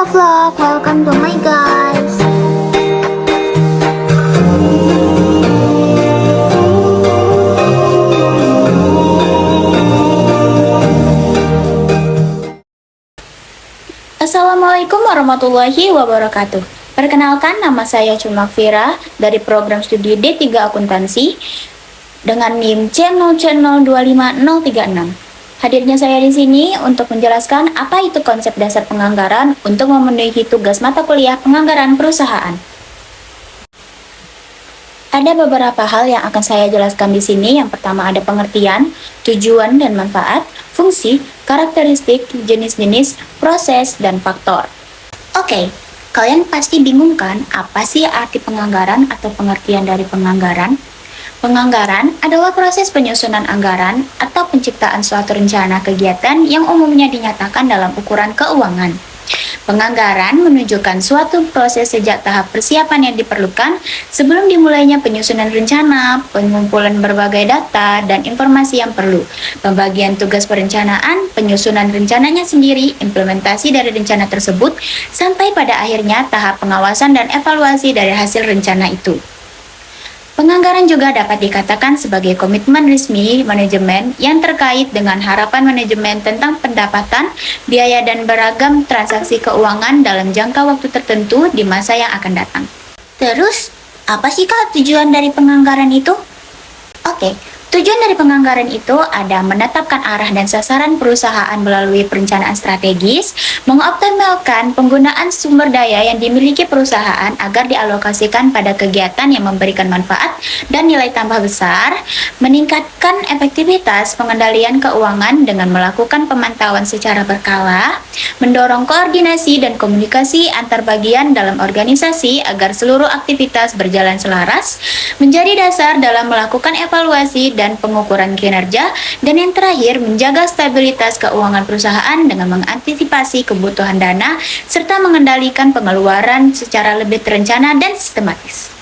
Halo vlog, welcome to my guys. Assalamualaikum warahmatullahi wabarakatuh. Perkenalkan, nama saya Cumak Fira dari program studi D3 Akuntansi dengan NIM C0C025036. Hadirnya saya di sini untuk menjelaskan apa itu konsep dasar penganggaran untuk memenuhi tugas mata kuliah penganggaran perusahaan. Ada beberapa hal yang akan saya jelaskan di sini. Yang pertama ada pengertian, tujuan dan manfaat, fungsi, karakteristik, jenis-jenis, proses, dan faktor. Oke, kalian pasti bingung kan apa sih arti penganggaran atau pengertian dari penganggaran? Penganggaran adalah proses penyusunan anggaran atau penciptaan suatu rencana kegiatan yang umumnya dinyatakan dalam ukuran keuangan. Penganggaran menunjukkan suatu proses sejak tahap persiapan yang diperlukan sebelum dimulainya penyusunan rencana, pengumpulan berbagai data dan informasi yang perlu, pembagian tugas perencanaan, penyusunan rencananya sendiri, implementasi dari rencana tersebut, sampai pada akhirnya tahap pengawasan dan evaluasi dari hasil rencana itu. Penganggaran juga dapat dikatakan sebagai komitmen resmi manajemen yang terkait dengan harapan manajemen tentang pendapatan, biaya, dan beragam transaksi keuangan dalam jangka waktu tertentu di masa yang akan datang. Terus, apa sih Kak tujuan dari penganggaran itu? Oke, tujuan dari penganggaran itu ada menetapkan arah dan sasaran perusahaan melalui perencanaan strategis, mengoptimalkan penggunaan sumber daya yang dimiliki perusahaan agar dialokasikan pada kegiatan yang memberikan manfaat dan nilai tambah besar, meningkatkan efektivitas pengendalian keuangan dengan melakukan pemantauan secara berkala, mendorong koordinasi dan komunikasi antar bagian dalam organisasi agar seluruh aktivitas berjalan selaras, menjadi dasar dalam melakukan evaluasi dan pengukuran kinerja, dan yang terakhir menjaga stabilitas keuangan perusahaan dengan mengantisipasi kebutuhan dana serta mengendalikan pengeluaran secara lebih terencana dan sistematis.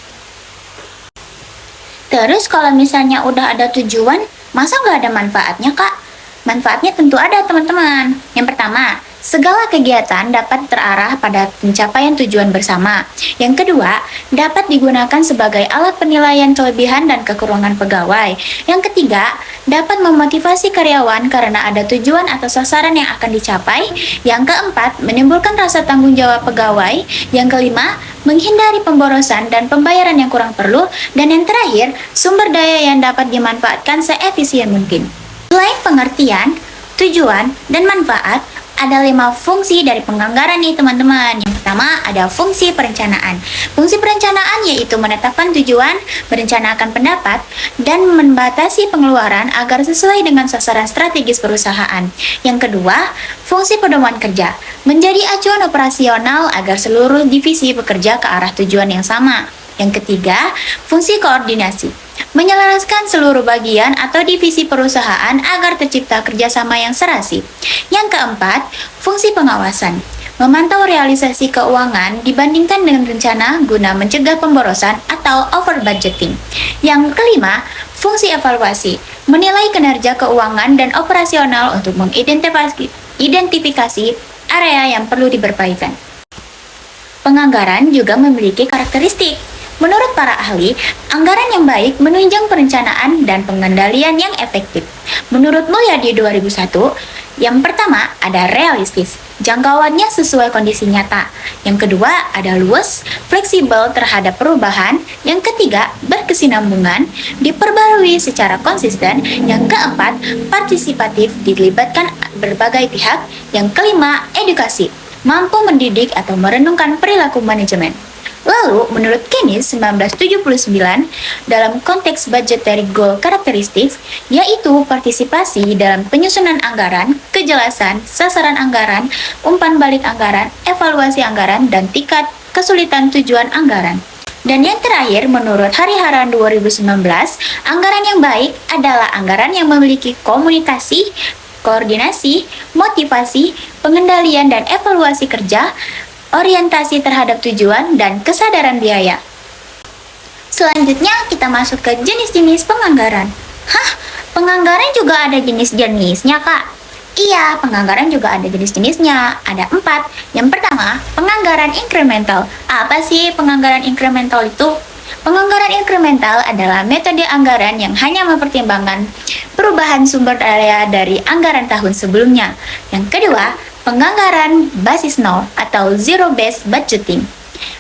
Terus kalau misalnya udah ada tujuan, masa nggak ada manfaatnya Kak? Manfaatnya tentu ada teman-teman. Yang pertama, segala kegiatan dapat terarah pada pencapaian tujuan bersama. Yang kedua, dapat digunakan sebagai alat penilaian kelebihan dan kekurangan pegawai. Yang ketiga, dapat memotivasi karyawan karena ada tujuan atau sasaran yang akan dicapai. Yang keempat, menimbulkan rasa tanggung jawab pegawai. Yang kelima, menghindari pemborosan dan pembayaran yang kurang perlu. Dan yang terakhir, sumber daya yang dapat dimanfaatkan seefisien mungkin. Selain pengertian, tujuan, dan manfaat, ada 5 fungsi dari penganggaran nih teman-teman. Yang pertama ada fungsi perencanaan. Fungsi perencanaan yaitu menetapkan tujuan, merencanakan pendapat, dan membatasi pengeluaran agar sesuai dengan sasaran strategis perusahaan. Yang kedua, fungsi pedoman kerja. Menjadi acuan operasional agar seluruh divisi bekerja ke arah tujuan yang sama. Yang ketiga, fungsi koordinasi. Menyelaraskan seluruh bagian atau divisi perusahaan agar tercipta kerjasama yang serasi. Yang keempat, fungsi pengawasan. Memantau realisasi keuangan dibandingkan dengan rencana guna mencegah pemborosan atau over budgeting. Yang kelima, fungsi evaluasi. Menilai kinerja keuangan dan operasional untuk mengidentifikasi area yang perlu diperbaikan. Penganggaran juga memiliki karakteristik. Menurut para ahli, anggaran yang baik menunjang perencanaan dan pengendalian yang efektif. Menurut Mulyadi 2001, yang pertama ada realistis, jangkauannya sesuai kondisi nyata. Yang kedua ada luas, fleksibel terhadap perubahan. Yang ketiga berkesinambungan, diperbarui secara konsisten. Yang keempat partisipatif, dilibatkan berbagai pihak. Yang kelima edukasi, mampu mendidik atau merenungkan perilaku manajemen. Lalu, menurut Keynes 1979, dalam konteks budgetary goal characteristics, yaitu partisipasi dalam penyusunan anggaran, kejelasan, sasaran anggaran, umpan balik anggaran, evaluasi anggaran, dan tingkat kesulitan tujuan anggaran. Dan yang terakhir, menurut Hariharan 2019, anggaran yang baik adalah anggaran yang memiliki komunikasi, koordinasi, motivasi, pengendalian dan evaluasi kerja, orientasi terhadap tujuan, dan kesadaran biaya. Selanjutnya kita masuk ke jenis-jenis penganggaran. Hah? Penganggaran juga ada jenis-jenisnya Kak? Iya, penganggaran juga ada jenis-jenisnya. Ada 4. Yang pertama, penganggaran incremental. Apa sih penganggaran incremental itu? Penganggaran incremental adalah metode anggaran yang hanya mempertimbangkan perubahan sumber daya dari anggaran tahun sebelumnya. Yang kedua, penganggaran basis nol atau zero-based budgeting.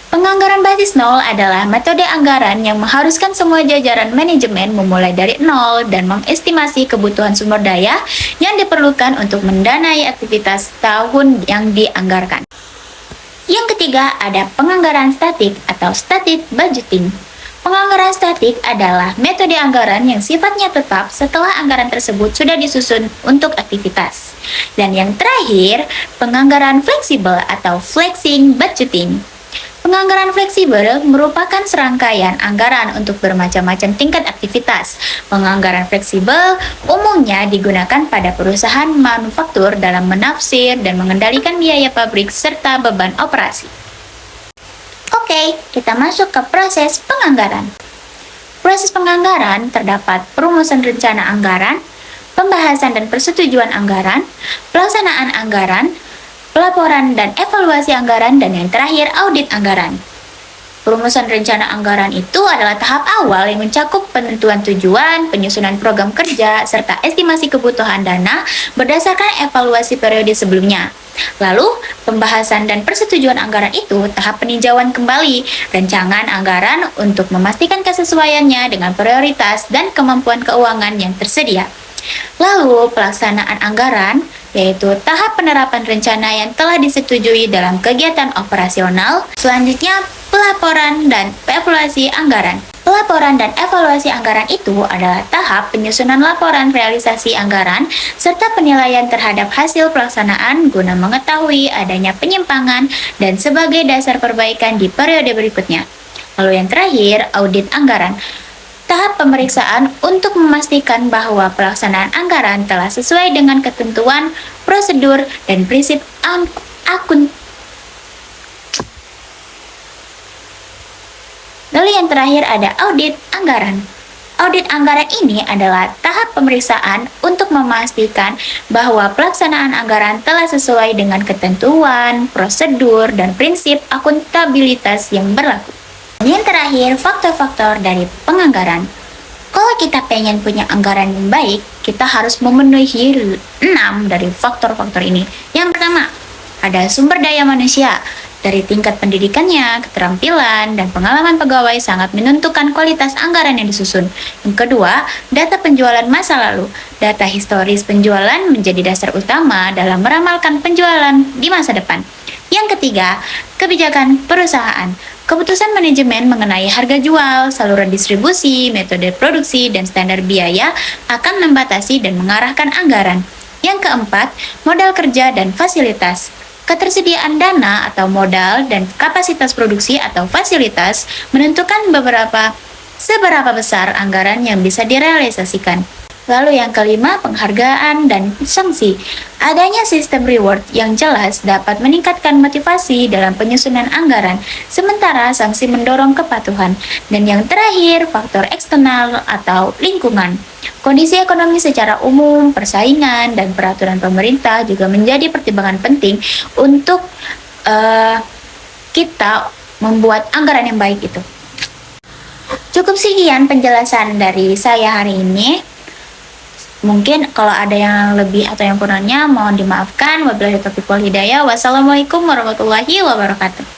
Penganggaran basis nol adalah metode anggaran yang mengharuskan semua jajaran manajemen memulai dari nol dan mengestimasi kebutuhan sumber daya yang diperlukan untuk mendanai aktivitas tahun yang dianggarkan. Yang ketiga, ada penganggaran statik atau static budgeting. Penganggaran statik adalah metode anggaran yang sifatnya tetap setelah anggaran tersebut sudah disusun untuk aktivitas. Dan yang terakhir, penganggaran fleksibel atau flexing budgeting. Penganggaran fleksibel merupakan serangkaian anggaran untuk bermacam-macam tingkat aktivitas. Penganggaran fleksibel umumnya digunakan pada perusahaan manufaktur dalam menafsir dan mengendalikan biaya pabrik serta beban operasi. Oke, kita masuk ke proses penganggaran. Proses penganggaran terdapat perumusan rencana anggaran, pembahasan dan persetujuan anggaran, pelaksanaan anggaran, pelaporan dan evaluasi anggaran, dan yang terakhir audit anggaran. Perumusan rencana anggaran itu adalah tahap awal yang mencakup penentuan tujuan, penyusunan program kerja, serta estimasi kebutuhan dana berdasarkan evaluasi periode sebelumnya. Lalu, pembahasan dan persetujuan anggaran itu tahap peninjauan kembali rancangan anggaran untuk memastikan kesesuaiannya dengan prioritas dan kemampuan keuangan yang tersedia. Lalu, pelaksanaan anggaran, yaitu tahap penerapan rencana yang telah disetujui dalam kegiatan operasional. Selanjutnya, pelaporan dan evaluasi anggaran. Pelaporan dan evaluasi anggaran itu adalah tahap penyusunan laporan realisasi anggaran serta penilaian terhadap hasil pelaksanaan guna mengetahui adanya penyimpangan dan sebagai dasar perbaikan di periode berikutnya. Lalu yang terakhir, audit anggaran. Tahap pemeriksaan untuk memastikan bahwa pelaksanaan anggaran telah sesuai dengan ketentuan, prosedur, dan prinsip Lalu yang terakhir ada audit anggaran. Audit anggaran ini adalah tahap pemeriksaan untuk memastikan bahwa pelaksanaan anggaran telah sesuai dengan ketentuan, prosedur, dan prinsip akuntabilitas yang berlaku. Yang terakhir, faktor-faktor dari penganggaran. Kalau kita pengen punya anggaran yang baik, kita harus memenuhi 6 dari faktor-faktor ini. Yang pertama, ada sumber daya manusia. Dari tingkat pendidikannya, keterampilan, dan pengalaman pegawai sangat menentukan kualitas anggaran yang disusun. Yang kedua, data penjualan masa lalu. Data historis penjualan menjadi dasar utama dalam meramalkan penjualan di masa depan. Yang ketiga, kebijakan perusahaan. Keputusan manajemen mengenai harga jual, saluran distribusi, metode produksi, dan standar biaya akan membatasi dan mengarahkan anggaran. Yang keempat, modal kerja dan fasilitas. Ketersediaan dana atau modal dan kapasitas produksi atau fasilitas menentukan seberapa besar anggaran yang bisa direalisasikan. Lalu yang kelima, penghargaan dan sanksi. Adanya sistem reward yang jelas dapat meningkatkan motivasi dalam penyusunan anggaran, sementara sanksi mendorong kepatuhan. Dan yang terakhir, faktor eksternal atau lingkungan. Kondisi ekonomi secara umum, persaingan, dan peraturan pemerintah juga menjadi pertimbangan penting untuk kita membuat anggaran yang baik itu. Cukup sekian penjelasan dari saya hari ini. Mungkin kalau ada yang lebih atau yang kurangnya mohon dimaafkan. Wabillahi taufiq wal hidayah. Wassalamualaikum warahmatullahi wabarakatuh.